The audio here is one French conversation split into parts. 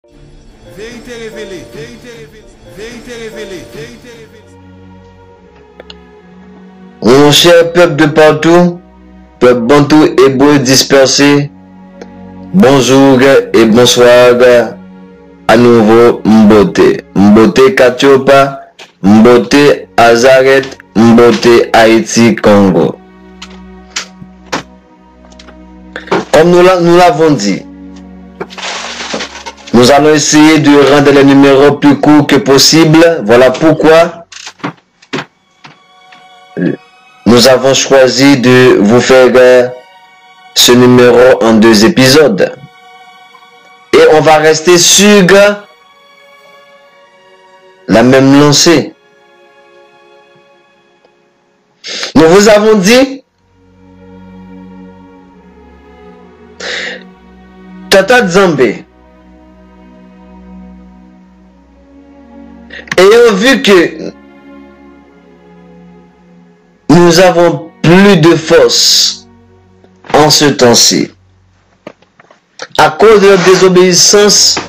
Vérité révélée, vérité révélée, vérité révélée, vérité révélée. Mon cher peuple de partout, peuple bantou hébreu dispersé, bonjour et bonsoir à nouveau Mbote. Mbote Katiopa, Mbote Azaret, Mbote Haïti, Congo. Comme nous l'avons dit, nous allons essayer de rendre les numéros plus courts que possible. Voilà pourquoi nous avons choisi de vous faire ce numéro en 2 épisodes. Et on va rester sur la même lancée. Nous vous avons dit, Tata Nzambe, ayant vu que nous avons plus de force en ce temps-ci, à cause de notre désobéissance,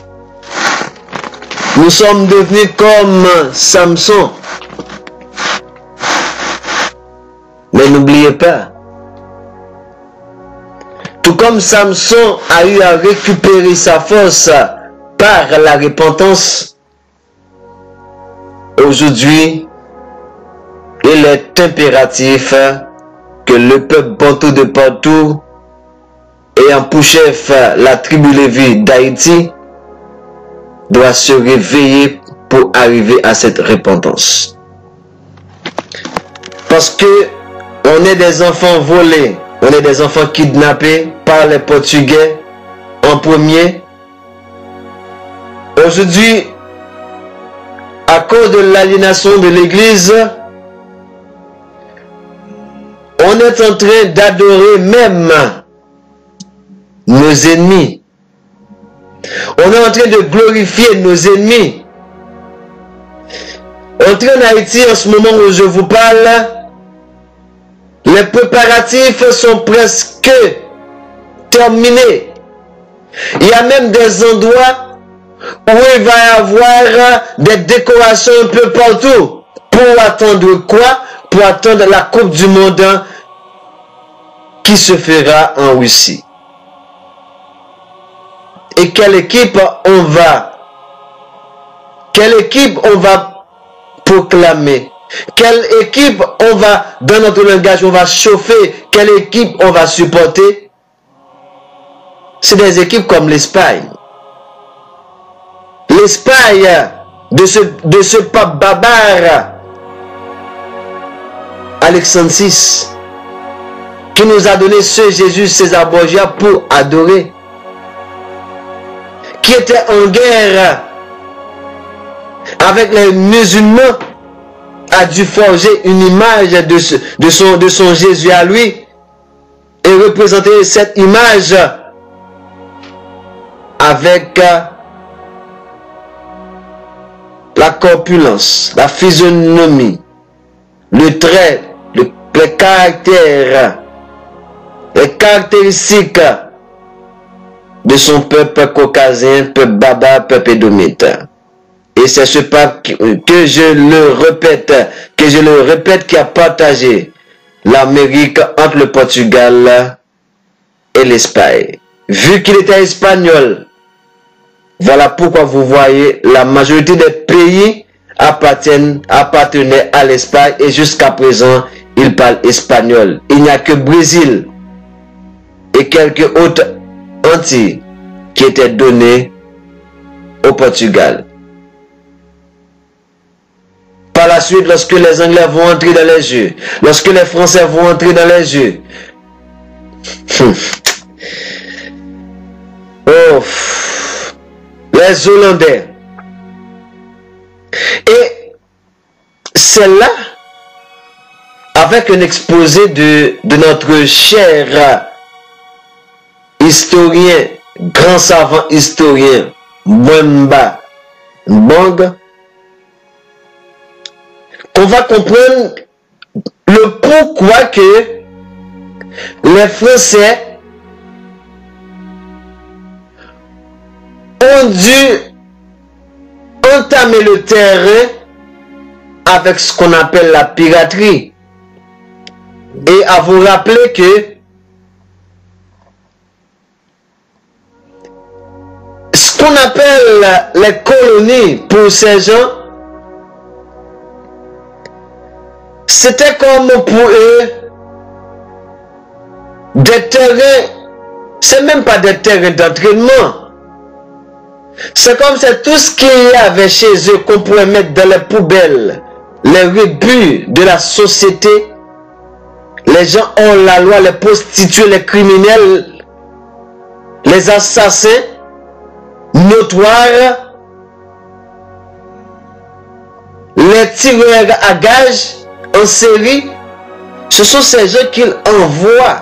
nous sommes devenus comme Samson. Mais n'oubliez pas, tout comme Samson a eu à récupérer sa force par la repentance, aujourd'hui, il est impératif que le peuple bantou de partout, ayant pour chef la tribu Lévi d'Haïti, doit se réveiller pour arriver à cette repentance. Parce que on est des enfants volés, on est des enfants kidnappés par les Portugais en premier. Aujourd'hui, à cause de l'aliénation de l'Église, on est en train d'adorer même nos ennemis. On est en train de glorifier nos ennemis. Entre en Haïti, en ce moment où je vous parle, les préparatifs sont presque terminés. Il y a même des endroits où il va y avoir des décorations un peu partout. Pour attendre quoi? Pour attendre la Coupe du Monde qui se fera en Russie. Et quelle équipe on va? Quelle équipe on va proclamer? Quelle équipe on va, dans notre langage, on va chauffer? Quelle équipe on va supporter? C'est des équipes comme l'Espagne. L'Espagne de ce pape barbare, Alexandre VI, qui nous a donné ce Jésus César Borgia pour adorer, qui était en guerre avec les musulmans, a dû forger une image de son Jésus à lui et représenter cette image avec la corpulence, la physionomie, le trait, les caractères, les caractéristiques de son peuple caucasien, peuple barbare, peuple édomite. Et c'est ce pape que je le répète, qui a partagé l'Amérique entre le Portugal et l'Espagne. Vu qu'il était espagnol, voilà pourquoi vous voyez la majorité des pays appartenaient à l'Espagne et jusqu'à présent, ils parlent espagnol. Il n'y a que Brésil et quelques autres Antilles qui étaient donnés au Portugal. Par la suite, lorsque les Anglais vont entrer dans les jeux, lorsque les Français vont entrer dans les jeux, les Hollandais. Et c'est là, avec un exposé de notre cher historien, grand savant historien, Mwamba Mbang, qu'on va comprendre le pourquoi que les Français ont dû entamer le terrain avec ce qu'on appelle la piraterie. Et à vous rappeler que ce qu'on appelle les colonies pour ces gens, c'était comme pour eux des terrains, c'est même pas des terrains d'entraînement. C'est comme c'est tout ce qu'il y avait chez eux qu'on pourrait mettre dans les poubelles, les rebuts de la société. Les gens ont la loi, les prostituées, les criminels, les assassins notoires, les tireurs à gages en série. Ce sont ces gens qu'il envoie.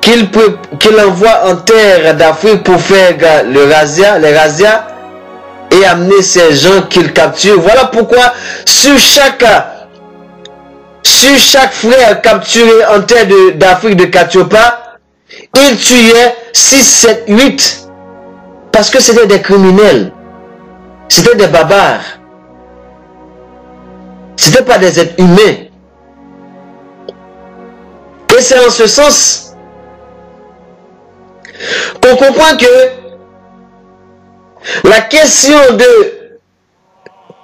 Qu'il envoie en terre d'Afrique pour faire les razzias et amener ces gens qu'il capture. Voilà pourquoi sur chaque frère capturé en terre d'Afrique de Katiopa, il tuait 6, 7, 8 parce que c'était des criminels, c'était des barbares, c'était pas des êtres humains. Et c'est en ce sens qu'on comprend que la question de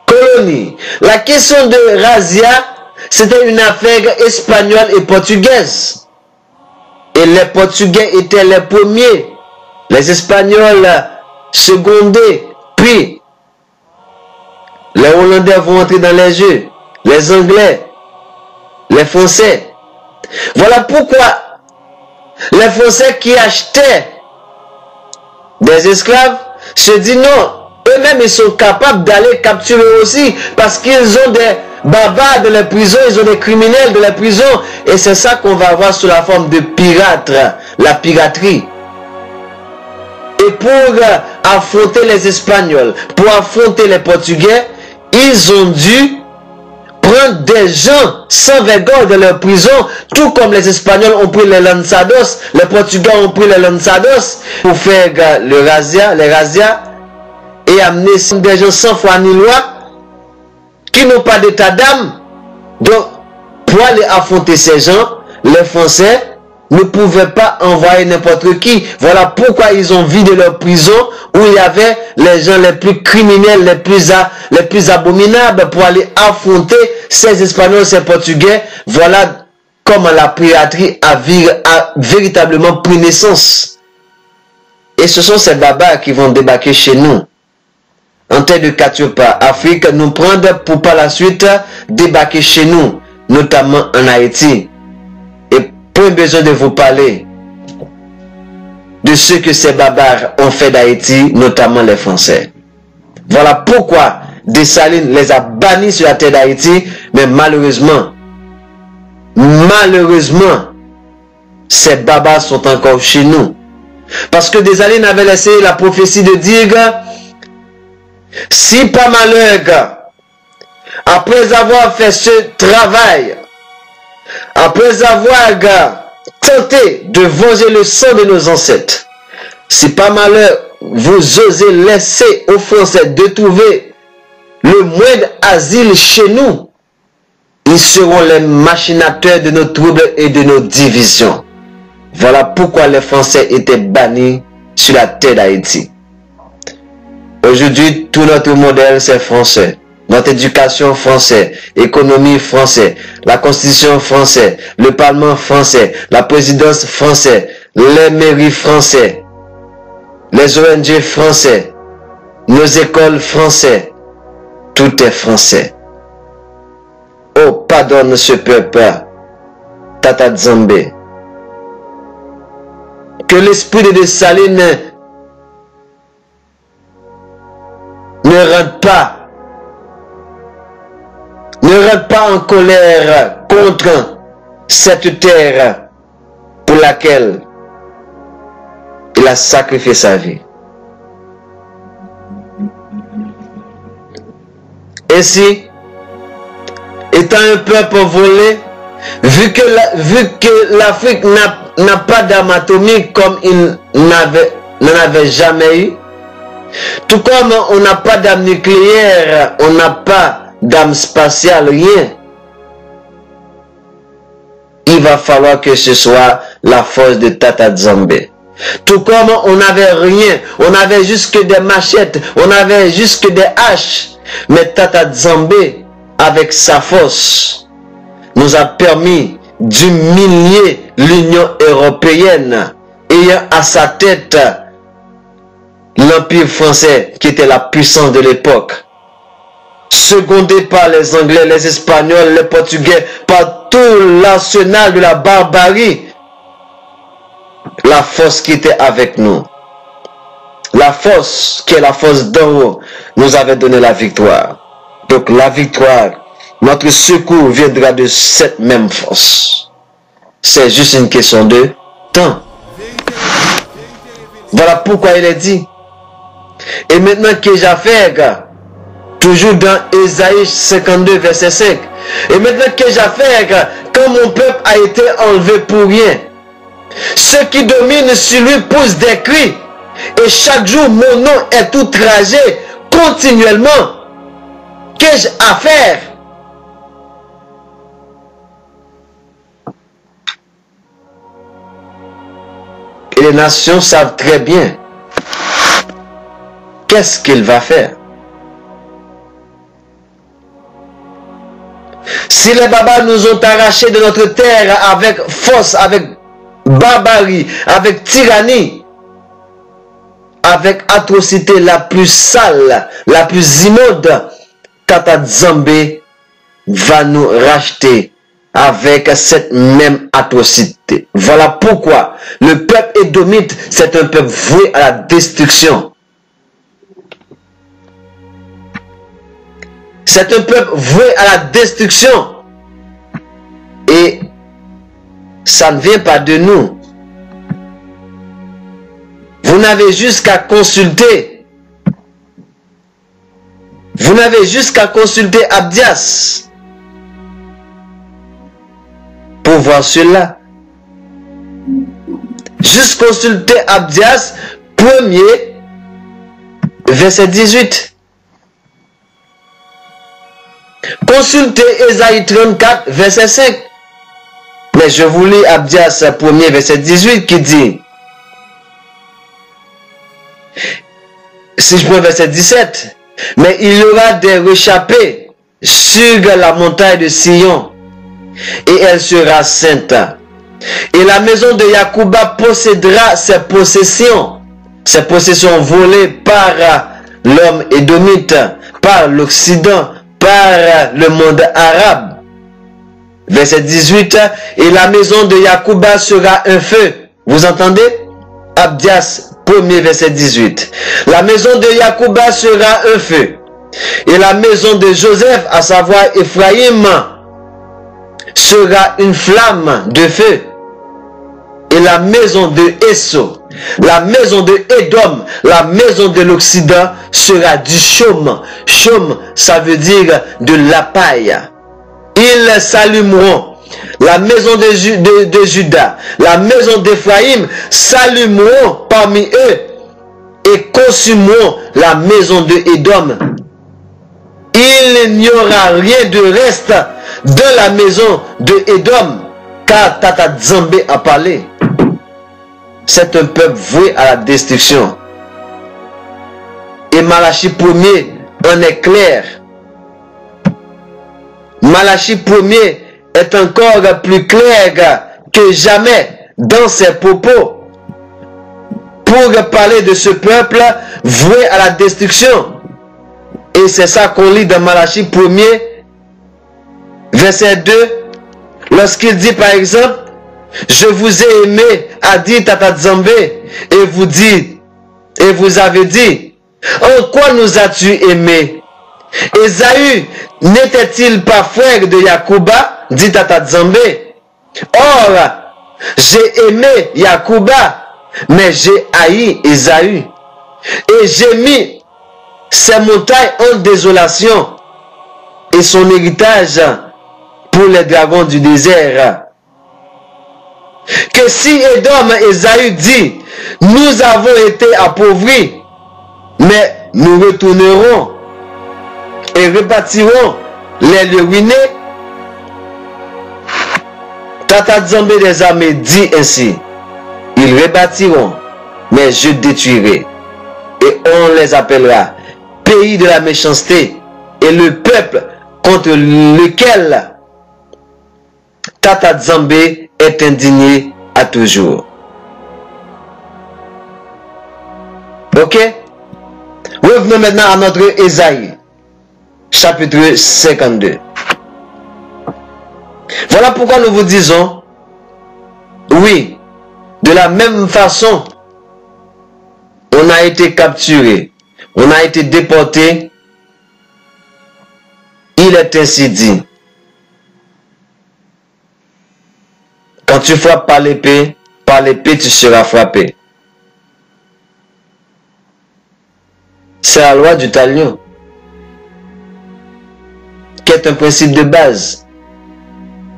colonie, la question de razzia, c'était une affaire espagnole et portugaise. Et les Portugais étaient les premiers, les Espagnols secondés, puis les Hollandais vont entrer dans les jeux, les Anglais, les Français. Voilà pourquoi les Français qui achetaient des esclaves se disent non, eux-mêmes ils sont capables d'aller capturer aussi parce qu'ils ont des barbares dans les prisons, ils ont des criminels dans les prisons. Et c'est ça qu'on va avoir sous la forme de pirates, la piraterie. Et pour affronter les Espagnols, pour affronter les Portugais, ils ont dû prendre des gens sans vergogne dans leur prison, tout comme les Espagnols ont pris les lanzados, les Portugais ont pris les lanzados pour faire les razzias et amener des gens sans foi ni loi qui n'ont pas d'état d'âme. Donc, pour aller affronter ces gens, les Français ne pouvaient pas envoyer n'importe qui. Voilà pourquoi ils ont vidé leur prison où il y avait les gens les plus criminels, les plus abominables pour aller affronter ces Espagnols, ces Portugais. Voilà comment la piraterie a véritablement pris naissance. Et ce sont ces barbares qui vont débarquer chez nous, en terre de Katiopa, Afrique, nous prendre pour par la suite débarquer chez nous, notamment en Haïti. Et point besoin de vous parler de ce que ces barbares ont fait d'Haïti, notamment les Français. Voilà pourquoi Dessalines les a bannis sur la terre d'Haïti, mais malheureusement, ces barbares sont encore chez nous. Parce que Dessalines avait laissé la prophétie de dire, si par malheur, après avoir fait ce travail, après avoir tenté de venger le sang de nos ancêtres, si par malheur vous osez laisser aux Français de trouver le moindre asile chez nous, ils seront les machinateurs de nos troubles et de nos divisions. Voilà pourquoi les Français étaient bannis sur la terre d'Haïti. Aujourd'hui, tout notre modèle, c'est français. Notre éducation française, économie française, la constitution française, le parlement français, la présidence française, les mairies françaises, les ONG français, nos écoles françaises, tout est français. Oh, pardonne ce peuple, Tata Nzambe. Que l'esprit de Dessalines ne rentre pas en colère contre cette terre pour laquelle il a sacrifié sa vie. Ainsi, étant un peuple volé, vu que l'Afrique n'a pas d'arme atomique comme il n'en avait jamais eu. Tout comme on n'a pas d'arme nucléaire, on n'a pas d'arme spatiale, rien. Il va falloir que ce soit la force de Tata Nzambe. Tout comme on n'avait rien, on avait juste que des machettes, on avait juste que des haches. Mais Tata Nzambe, avec sa force, nous a permis d'humilier l'Union européenne, ayant à sa tête l'Empire français, qui était la puissance de l'époque, secondé par les Anglais, les Espagnols, les Portugais, par tout l'arsenal de la barbarie. La force qui était avec nous, la force qui est la force d'en haut, nous avait donné la victoire. Donc la victoire, notre secours viendra de cette même force. C'est juste une question de temps. Voilà pourquoi il est dit. Et maintenant que Japheth, toujours dans Ésaïe 52 verset 5, et maintenant que Japheth, quand mon peuple a été enlevé pour rien, ceux qui dominent sur lui poussent des cris, et chaque jour mon nom est outragé continuellement. Qu'ai-je à faire? Et les nations savent très bien qu'est-ce qu'il va faire. Si les babas nous ont arrachés de notre terre avec force, avec barbarie, avec tyrannie, avec atrocité la plus sale, la plus immonde, Tata Nzambe va nous racheter avec cette même atrocité. Voilà pourquoi le peuple édomite, c'est un peuple voué à la destruction. C'est un peuple voué à la destruction. Et ça ne vient pas de nous. Vous n'avez juste qu'à consulter. Vous n'avez juste qu'à consulter Abdias pour voir cela. Juste consulter Abdias, 1er, verset 18. Consultez Ésaïe 34, verset 5. Mais je vous lis Abdias 1er, verset 18 qui dit, si je prends verset 17, mais il y aura des réchappés sur la montagne de Sion, et elle sera sainte. Et la maison de Yacouba possédera ses possessions volées par l'homme édomite, par l'Occident, par le monde arabe. Verset 18, et la maison de Yacouba sera un feu. Vous entendez? Abdias 1er verset 18. La maison de Yacouba sera un feu. Et la maison de Joseph, à savoir Ephraïm, sera une flamme de feu. Et la maison de Esso, la maison de Édom, la maison de l'Occident sera du chaume. Chaume, ça veut dire de la paille. Ils s'allumeront. La maison de Juda, la maison d'Ephraïm s'allumeront parmi eux et consumeront la maison de Édom. Il n'y aura rien de reste de la maison de Édom, car Tata Nzambe a parlé. C'est un peuple voué à la destruction. Et Malachie 1er en est clair. Malachie 1er est encore plus clair que jamais dans ses propos pour parler de ce peuple voué à la destruction. Et c'est ça qu'on lit dans Malachie 1er, verset 2, lorsqu'il dit par exemple, je vous ai aimé, a dit Tata Nzambe, et vous avez dit, en quoi nous as-tu aimé? Ésaü n'était-il pas frère de Yacouba, dit Tata Nzambe? Or, j'ai aimé Yacouba, mais j'ai haï Ésaü. Et j'ai mis ses montagnes en désolation et son héritage pour les dragons du désert. Que si Édom, Ésaü dit, nous avons été appauvris, mais nous retournerons et rebâtirons les lieux ruinés. Tata Nzambe des armées dit ainsi, ils rebâtiront, mais je détruirai, et on les appellera pays de la méchanceté, et le peuple contre lequel Tata Nzambe est indigné à toujours. Ok? Revenons maintenant à notre Ésaïe, chapitre 52. Voilà pourquoi nous vous disons, oui, de la même façon, on a été capturé, on a été déporté, il est ainsi dit. Quand tu frappes par l'épée tu seras frappé. C'est la loi du talion, qui est un principe de base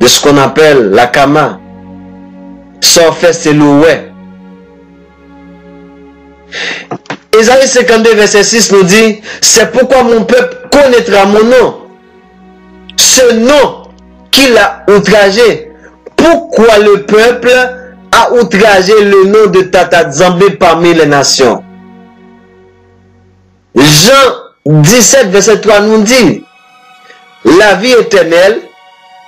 de ce qu'on appelle la kama. Sans fait, c'est l'oué. Ésaïe 52, verset 6 nous dit, c'est pourquoi mon peuple connaîtra mon nom. Ce nom qu'il a outragé. Pourquoi le peuple a outragé le nom de Tata Nzambe parmi les nations? Jean 17, verset 3 nous dit, la vie éternelle,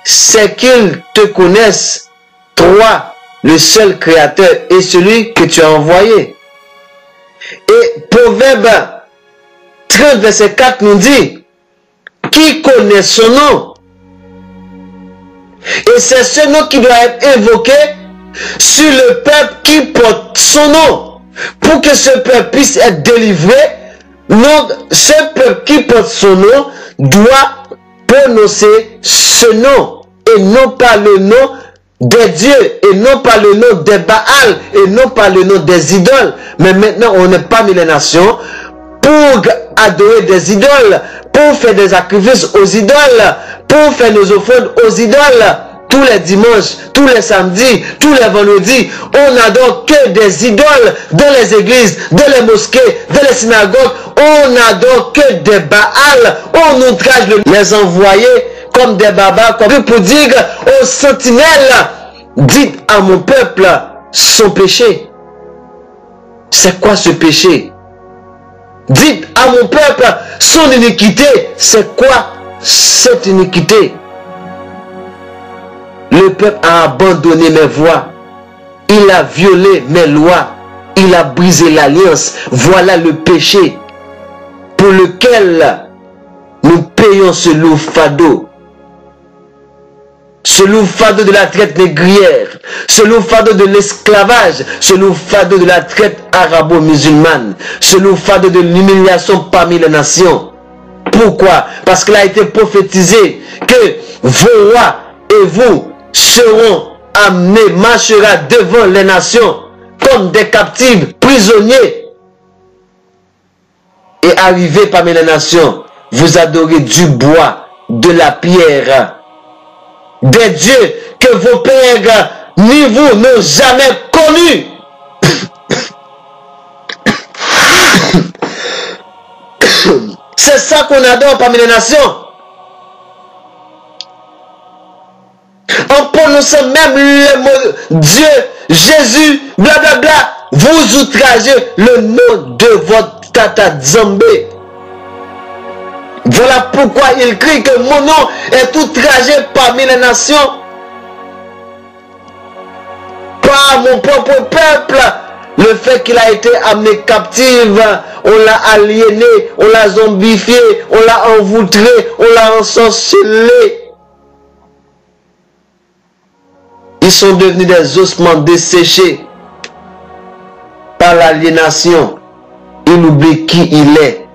c'est qu'ils te connaissent, toi, le seul créateur et celui que tu as envoyé. Et Proverbe 30, verset 4 nous dit, qui connaît son nom? Et c'est ce nom qui doit être invoqué sur le peuple qui porte son nom. Pour que ce peuple puisse être délivré, donc ce peuple qui porte son nom doit prononcer ce nom. Et non pas le nom des dieux, et non pas le nom des Baals, et non pas le nom des idoles. Mais maintenant, on n'est pas parmi les nations pour adorer des idoles, pour faire des sacrifices aux idoles, pour faire nos offrandes aux idoles. Tous les dimanches, tous les samedis, tous les vendredis, on n'adore que des idoles dans les églises, dans les mosquées, dans les synagogues. On n'adore que des Baals. On outrage les envoyés comme des babas, comme pour dire aux sentinelles, dites à mon peuple son péché. C'est quoi ce péché? Dites à mon peuple son iniquité. C'est quoi cette iniquité? Le peuple a abandonné mes voies. Il a violé mes lois. Il a brisé l'alliance. Voilà le péché pour lequel nous payons ce lourd fardeau. Ce lourd fardeau de la traite négrière, ce lourd fardeau de l'esclavage, ce lourd fardeau de la traite arabo-musulmane, ce lourd fardeau de l'humiliation parmi les nations. Pourquoi? Parce qu'il a été prophétisé que vos rois et vous seront amenés, marchera devant les nations comme des captifs prisonniers. Et arrivés parmi les nations, vous adorez du bois, de la pierre, des dieux que vos pères ni vous n'ont jamais connus. C'est ça qu'on adore parmi les nations. En prononçant même le mot Dieu, Jésus, blablabla, vous outragez le nom de votre Tata Nzambe. Voilà pourquoi il crie que mon nom est outragé parmi les nations. Par mon propre peuple. Le fait qu'il a été amené captif, on l'a aliéné, on l'a zombifié, on l'a envoutré, on l'a ensorcelé. Ils sont devenus des ossements desséchés par l'aliénation. Il oublie qui il est.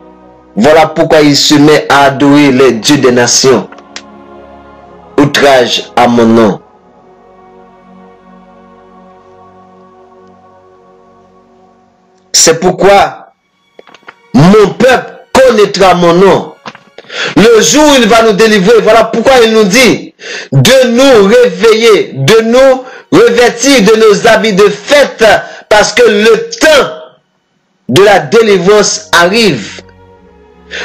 Voilà pourquoi il se met à adorer les dieux des nations. Outrage à mon nom. C'est pourquoi mon peuple connaîtra mon nom. Le jour où il va nous délivrer, voilà pourquoi il nous dit de nous réveiller, de nous revêtir de nos habits de fête parce que le temps de la délivrance arrive.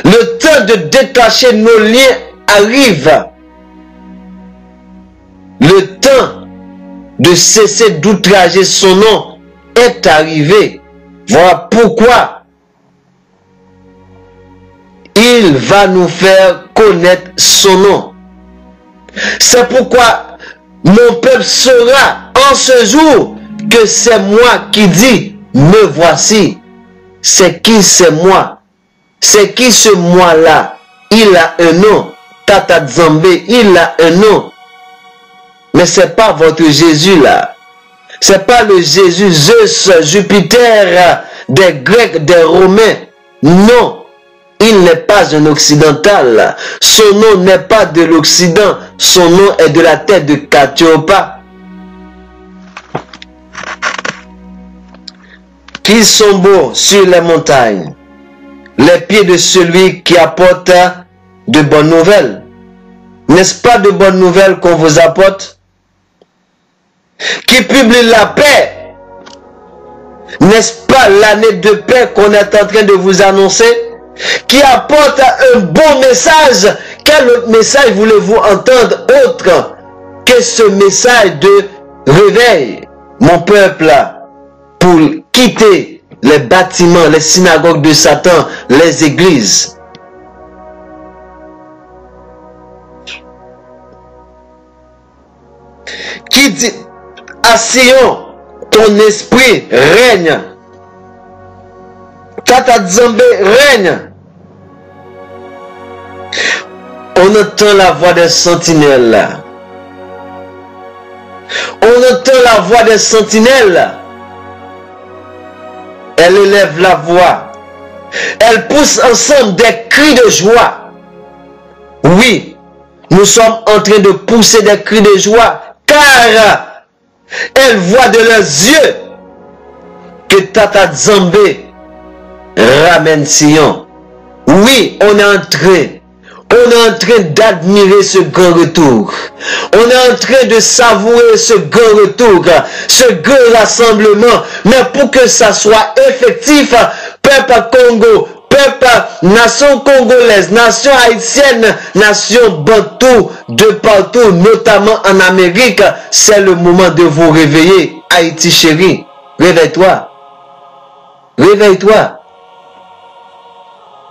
Le temps de détacher nos liens arrive. Le temps de cesser d'outrager son nom est arrivé. Voilà pourquoi il va nous faire connaître son nom. C'est pourquoi mon peuple saura en ce jour que c'est moi qui dis, me voici. C'est qui c'est moi? C'est qui ce moi-là? Il a un nom. Tata Nzambe, il a un nom. Mais c'est pas votre Jésus là. C'est pas le Jésus Zeus, Jupiter des Grecs, des Romains. Non. Il n'est pas un occidental. Son nom n'est pas de l'Occident. Son nom est de la terre de Katiopa. Qu'ils sont beaux sur les montagnes, les pieds de celui qui apporte de bonnes nouvelles. N'est-ce pas de bonnes nouvelles qu'on vous apporte? Qui publie la paix. N'est-ce pas l'année de paix qu'on est en train de vous annoncer? Qui apporte un bon message. Quel autre message voulez-vous entendre autre que ce message de réveil, mon peuple, pour quitter les bâtiments, les synagogues de Satan, les églises? Qui dit à Sion, ton esprit règne. Tata Nzambe règne. On entend la voix des sentinelles. On entend la voix des sentinelles. Elle élève la voix. Elle pousse ensemble des cris de joie. Oui, nous sommes en train de pousser des cris de joie, car elle voit de leurs yeux que Tata Nzambe ramène Sion. Oui, on est en train d'admirer ce grand retour. On est en train de savourer ce grand retour, ce grand rassemblement. Mais pour que ça soit effectif, peuple Congo, peuple, nation congolaise, nation haïtienne, nation bantou, de partout, notamment en Amérique, c'est le moment de vous réveiller. Haïti chérie, réveille-toi. Réveille-toi.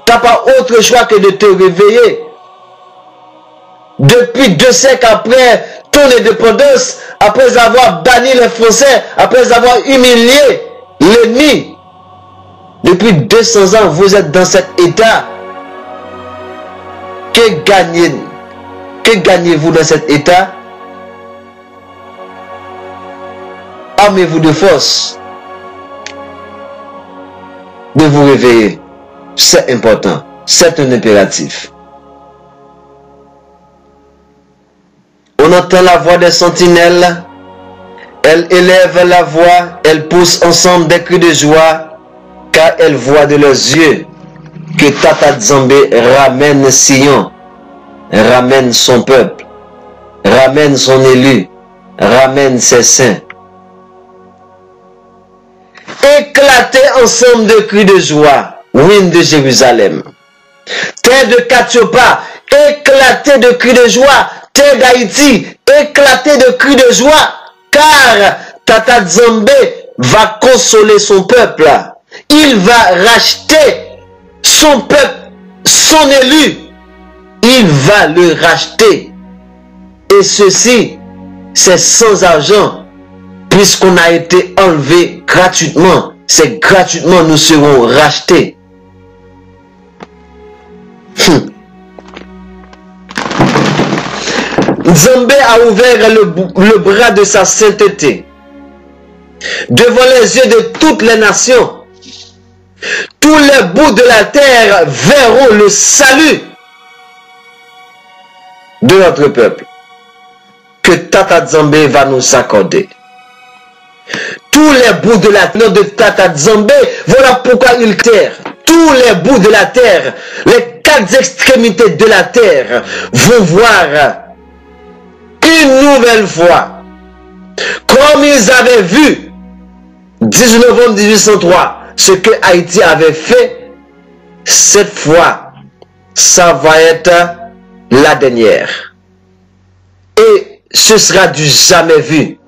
Tu n'as pas autre choix que de te réveiller. Depuis 2 siècles après ton indépendance, après avoir banni les Français, après avoir humilié l'ennemi, depuis 200 ans, vous êtes dans cet état. Que gagnez-vous dans cet état? Armez-vous de force de vous réveiller. C'est important. C'est un impératif. On entend la voix des sentinelles. Elle élève la voix. Elle pousse ensemble des cris de joie. Car elle voit de leurs yeux que Tata Nzambe ramène Sion. Ramène son peuple. Ramène son élu. Ramène ses saints. Éclatez ensemble de cris de joie. Ruine de Jérusalem. Terre de Katiopa. Éclatez de cris de joie. Terre d'Haïti, éclatez de cris de joie, car Tata Nzambe va consoler son peuple. Il va racheter son peuple, son élu. Il va le racheter. Et ceci, c'est sans argent, puisqu'on a été enlevé gratuitement. C'est gratuitement nous serons rachetés. Nzambe a ouvert le bras de sa sainteté devant les yeux de toutes les nations. Tous les bouts de la terre verront le salut de notre peuple que Tata Nzambe va nous accorder. Tous les bouts de la terre de Tata Nzambe, voilà pourquoi il terre. Tous les bouts de la terre, les 4 extrémités de la terre vont voir une nouvelle fois, comme ils avaient vu 18 novembre 1803, ce que Haïti avait fait, cette fois, ça va être la dernière. Et ce sera du jamais vu.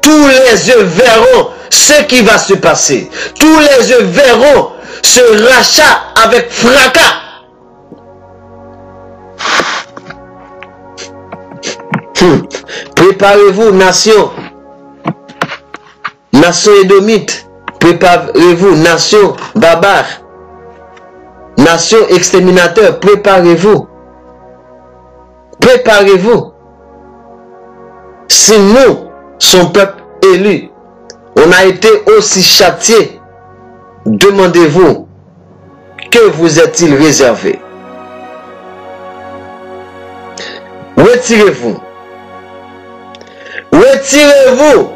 Tous les yeux verront ce qui va se passer. Tous les yeux verront ce rachat avec fracas. Préparez-vous, nation. Nation édomite. Préparez-vous, nation barbare. Nation exterminateur. Préparez-vous. Préparez-vous. Si nous, son peuple élu, on a été aussi châtié, demandez-vous, que vous est-il réservé? Retirez-vous. Retirez-vous.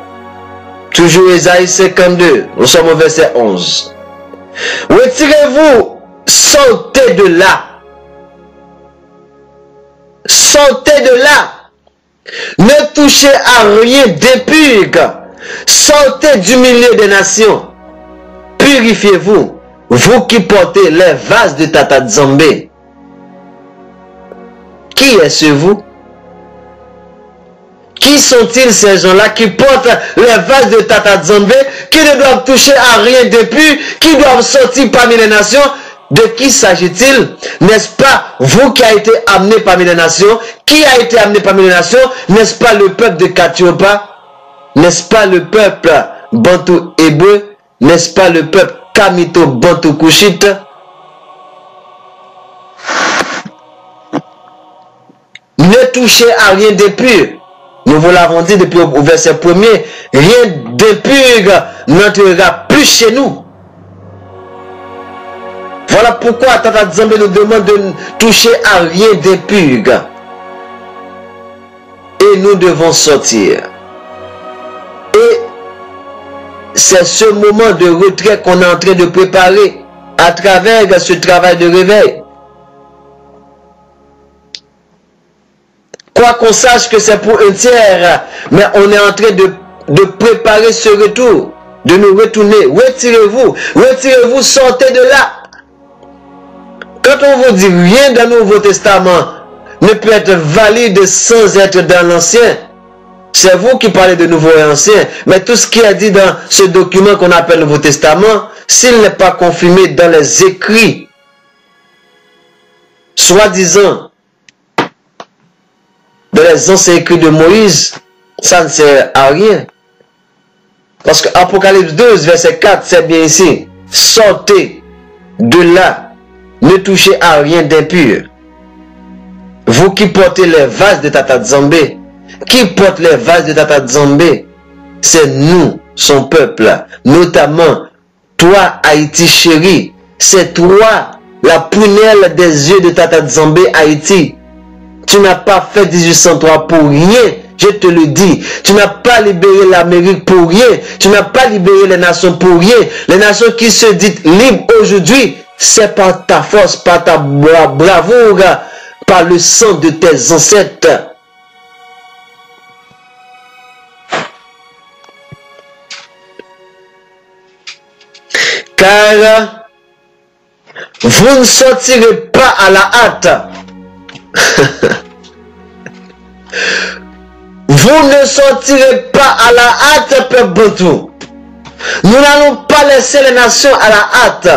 Toujours Ésaïe 52, nous sommes au verset 11. Retirez-vous, sortez de là. Sortez de là. Ne touchez à rien d'impur. Sortez du milieu des nations. Purifiez-vous, vous qui portez les vases de Tata Nzambe. Qui est-ce vous? Qui sont-ils ces gens-là qui portent les vases de Tata Nzambe, qui ne doivent toucher à rien d'impur, qui doivent sortir parmi les nations? De qui s'agit-il? N'est-ce pas vous qui avez été amené parmi les nations? Qui a été amené parmi les nations? N'est-ce pas le peuple de Katiopa? N'est-ce pas le peuple Bantou hébreu? N'est-ce pas le peuple Kamito Bantou Kushite? Ne touchez à rien d'impur. Nous vous l'avons dit depuis au verset 1er, rien d'impur n'entrera plus chez nous. Voilà pourquoi Tata Nzambe nous demande de toucher à rien d'impur. Et nous devons sortir. Et c'est ce moment de retrait qu'on est en train de préparer à travers ce travail de réveil. Quoi qu'on sache que c'est pour un tiers, mais on est en train de préparer ce retour, de nous retourner. Retirez-vous, retirez-vous, sortez de là. Quand on vous dit rien dans le Nouveau Testament ne peut être valide sans être dans l'Ancien, c'est vous qui parlez de Nouveau et Ancien, mais tout ce qui est dit dans ce document qu'on appelle Nouveau Testament, s'il n'est pas confirmé dans les écrits, soi-disant, dans les anciens écrits de Moïse, ça ne sert à rien. Parce que Apocalypse 12, verset 4, c'est bien ici. Sortez de là, ne touchez à rien d'impur. Vous qui portez les vases de Tata Nzambe, qui porte les vases de Tata Nzambe, c'est nous, son peuple, notamment toi, Haïti chéri, c'est toi, la prunelle des yeux de Tata Nzambe, Haïti. Tu n'as pas fait 1803 pour rien, je te le dis. Tu n'as pas libéré l'Amérique pour rien. Tu n'as pas libéré les nations pour rien. Les nations qui se disent libres aujourd'hui, c'est par ta force, par ta bravoure, par le sang de tes ancêtres. Car vous ne sortirez pas à la hâte. Vous ne sortirez pas à la hâte, peuple Bantou. Nous n'allons pas laisser les nations à la hâte.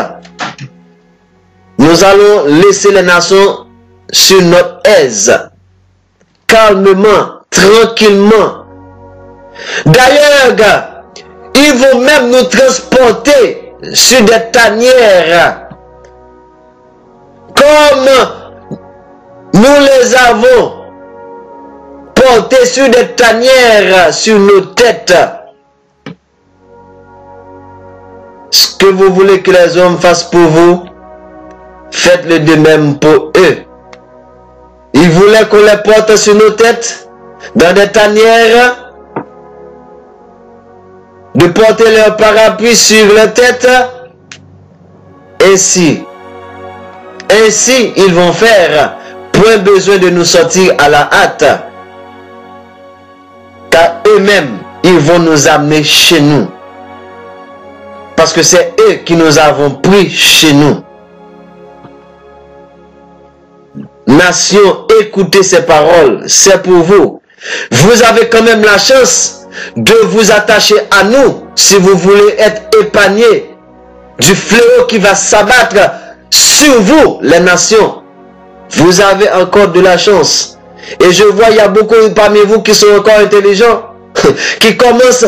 Nous allons laisser les nations sur notre aise, calmement, tranquillement. D'ailleurs, ils vont même nous transporter sur des tanières, comme nous les avons portés sur des tanières sur nos têtes. Ce que vous voulez que les hommes fassent pour vous, faites-le de même pour eux. Ils voulaient qu'on les porte sur nos têtes, dans des tanières, de porter leur parapluie sur leur tête. Ainsi, ils vont faire. Point besoin de nous sortir à la hâte. Car eux-mêmes, ils vont nous amener chez nous. parce que c'est eux qui nous avons pris chez nous. Nation, écoutez ces paroles, c'est pour vous. Vous avez quand même la chance de vous attacher à nous si vous voulez être épargnés du fléau qui va s'abattre sur vous, les nations. Vous avez encore de la chance. Et je vois, il y a beaucoup parmi vous qui sont encore intelligents, qui commencent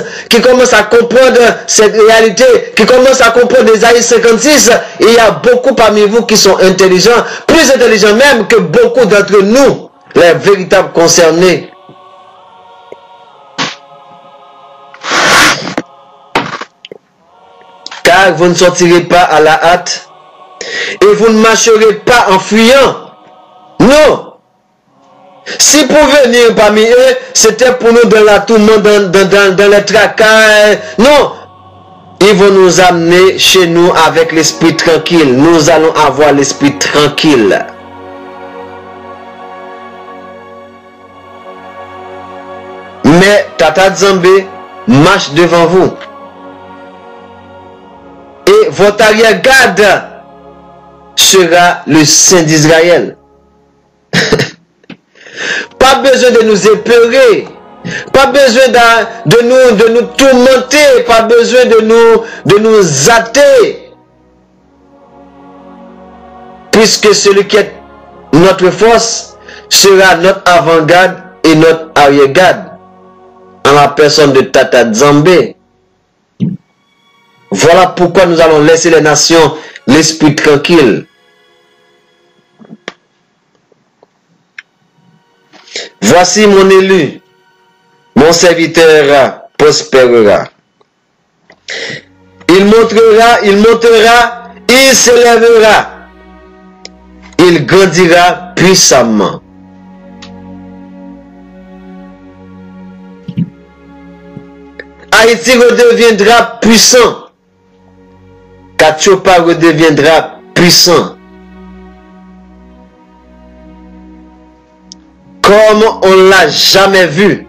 à comprendre cette réalité, qui commencent à comprendre Ésaïe 56. Et il y a beaucoup parmi vous qui sont intelligents, plus intelligents même que beaucoup d'entre nous, les véritables concernés. Car vous ne sortirez pas à la hâte et vous ne marcherez pas en fuyant. Non. Si pour venir parmi eux, c'était pour nous dans la tourmente, dans les tracas. Non. Ils vont nous amener chez nous avec l'esprit tranquille. Nous allons avoir l'esprit tranquille. Mais Tata Nzambe marche devant vous. Et votre arrière-garde sera le Saint d'Israël. Pas besoin de nous épeurer. Pas besoin de nous tourmenter. Pas besoin de nous hâter. Puisque celui qui est notre force sera notre avant-garde et notre arrière-garde. En la personne de Tata Nzambe. Voilà pourquoi nous allons laisser les nations l'esprit tranquille. Voici mon élu, mon serviteur prospérera. Il montera, il s'élèvera, il grandira puissamment. Haïti redeviendra puissant. Katiopa redeviendra puissant. Comme on ne l'a jamais vu.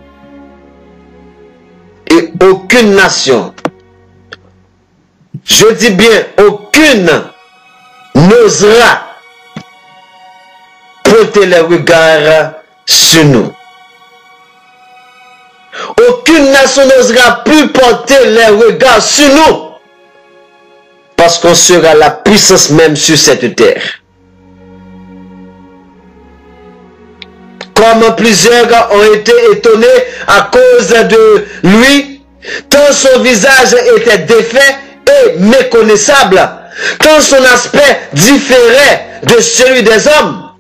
Et aucune nation, je dis bien aucune, n'osera porter les regards sur nous. Aucune nation n'osera plus porter les regards sur nous. Parce qu'on sera la puissance même sur cette terre. Comme plusieurs ont été étonnés à cause de lui, tant son visage était défait et méconnaissable, tant son aspect différait de celui des hommes.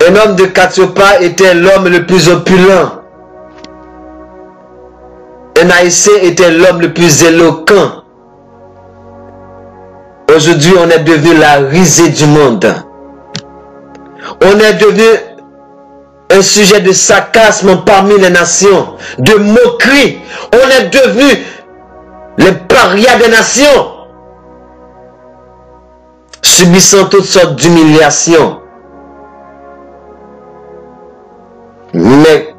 Un homme de Katiopa était l'homme le plus opulent. Un Haïtien était l'homme le plus éloquent. Aujourd'hui, on est devenu la risée du monde. On est devenu un sujet de sarcasme parmi les nations, de moquerie. On est devenu les parias des nations, subissant toutes sortes d'humiliations. Mais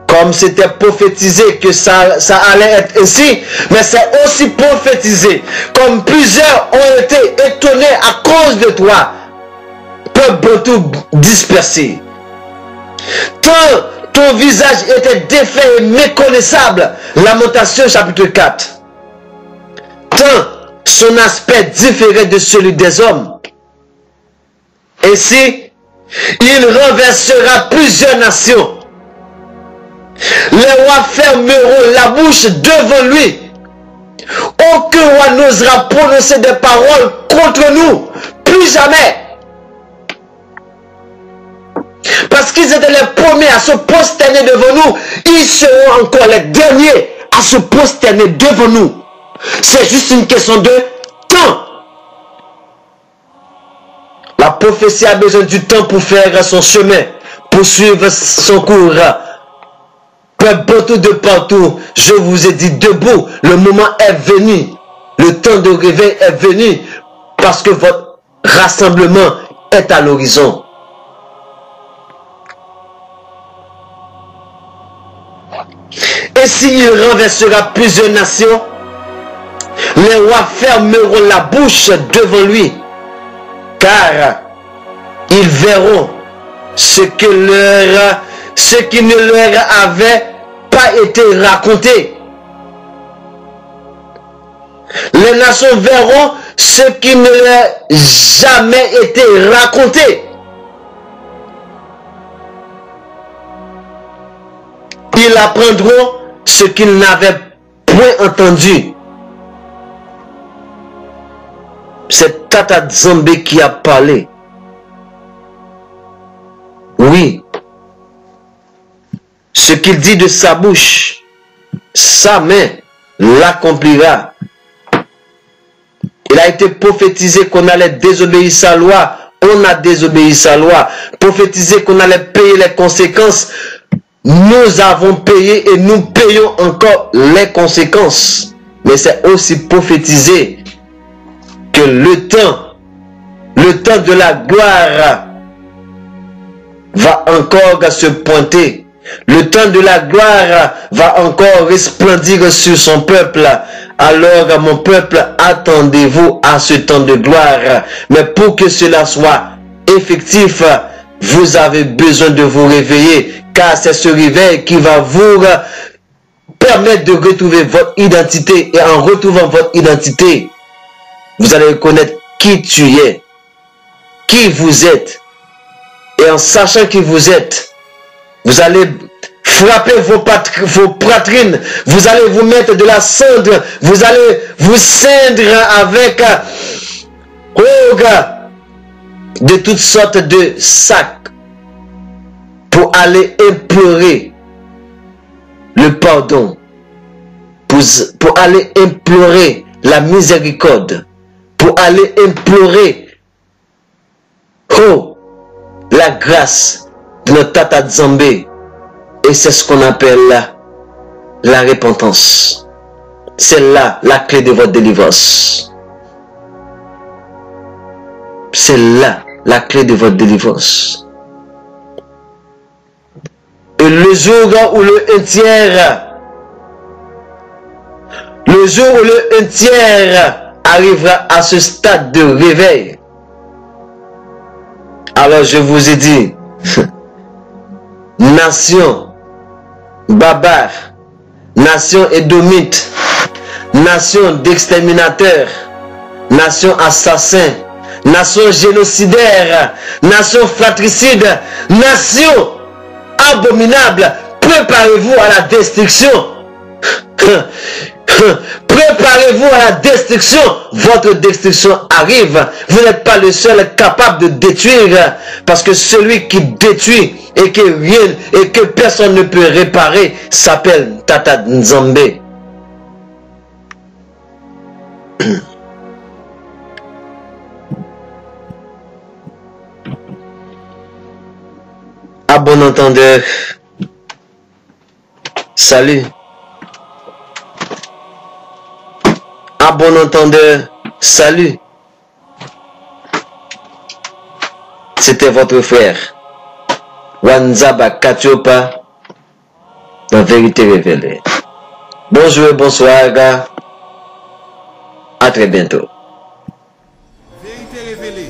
comme c'était prophétisé que ça allait être ainsi, mais c'est aussi prophétisé. Comme plusieurs ont été étonnés à cause de toi, peuple tout dispersé. Tant ton visage était défait et méconnaissable, Lamentation chapitre 4. Tant son aspect différait de celui des hommes. Ainsi, il renversera plusieurs nations. Les rois fermeront la bouche devant lui. Aucun roi n'osera prononcer des paroles contre nous. Plus jamais. Parce qu'ils étaient les premiers à se prosterner devant nous. Ils seront encore les derniers à se prosterner devant nous. C'est juste une question de temps. La prophétie a besoin du temps pour faire son chemin, pour suivre son cours. Peuple de partout, je vous ai dit debout, le moment est venu, le temps de réveil est venu, parce que votre rassemblement est à l'horizon. Et s'il renversera plusieurs nations, les rois fermeront la bouche devant lui, car ils verront ce qui ne leur avait pas été raconté. Les nations verront ce qui ne leur a jamais été raconté. Ils apprendront ce qu'ils n'avaient point entendu. C'est Tata Nzambe qui a parlé. Oui. Ce qu'il dit de sa bouche, sa main l'accomplira. Il a été prophétisé qu'on allait désobéir sa loi. On a désobéi sa loi. Prophétisé qu'on allait payer les conséquences. Nous avons payé et nous payons encore les conséquences. Mais c'est aussi prophétisé que le temps de la gloire va encore se pointer. Le temps de la gloire va encore resplendir sur son peuple. Alors, mon peuple, attendez-vous à ce temps de gloire. Mais pour que cela soit effectif, vous avez besoin de vous réveiller. Car c'est ce réveil qui va vous permettre de retrouver votre identité. Et en retrouvant votre identité, vous allez reconnaître qui tu es, qui vous êtes. Et en sachant qui vous êtes, vous allez frapper vos poitrines, vous allez vous mettre de la cendre, vous allez vous ceindre avec de toutes sortes de sacs pour aller implorer le pardon, pour aller implorer la miséricorde, pour aller implorer la grâce de notre Tata Nzambe. Et c'est ce qu'on appelle la repentance. C'est là la clé de votre délivrance. C'est là la clé de votre délivrance. Et le jour où le 1/3 arrivera à ce stade de réveil, alors je vous ai dit, nation barbare, nation édomite, nation d'exterminateurs, nation assassin, nation génocidaire, nation fratricide, nation abominable, préparez-vous à la destruction. Préparez-vous à la destruction. Votre destruction arrive. Vous n'êtes pas le seul capable de détruire. Parce que celui qui détruit et que personne ne peut réparer s'appelle Tata Nzambe. À bon entendeur, salut. À bon entendeur, salut. C'était votre frère Wanzaba Katiopa dans Vérité Révélée. Bonjour et bonsoir, gars. À très bientôt. Vérité Révélée.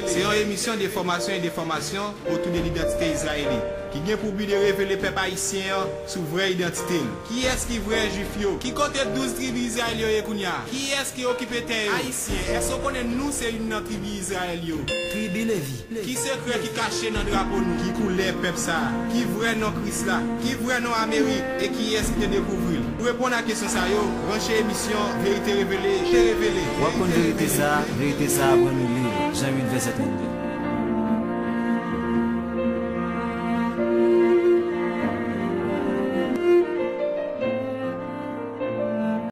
C'est une émission d'information et d'information autour de l'identité israélienne. Qui vient pour but de révéler peuple haïtien sous vraie identité. Qui est-ce qui est vrai juif yo? Qui compte 12 tribus israéliennes kounya? Qui est-ce qui occupe terre? Haïtien. Est-ce qu'on connaît nous c'est une tribu Israël yo? Tribu Lévi. Qui secret qui caché dans le drapeau nous? Qui coulait peuple ça? Qui vrai non Christ là? Qui vrai non Amérique? Et qui est-ce qui te découvre? Pour répondre à la question ça yo, branchez émission Vérité Révélée, te révélée. Vérité ça, après nous lire. Jean 8 verset 32.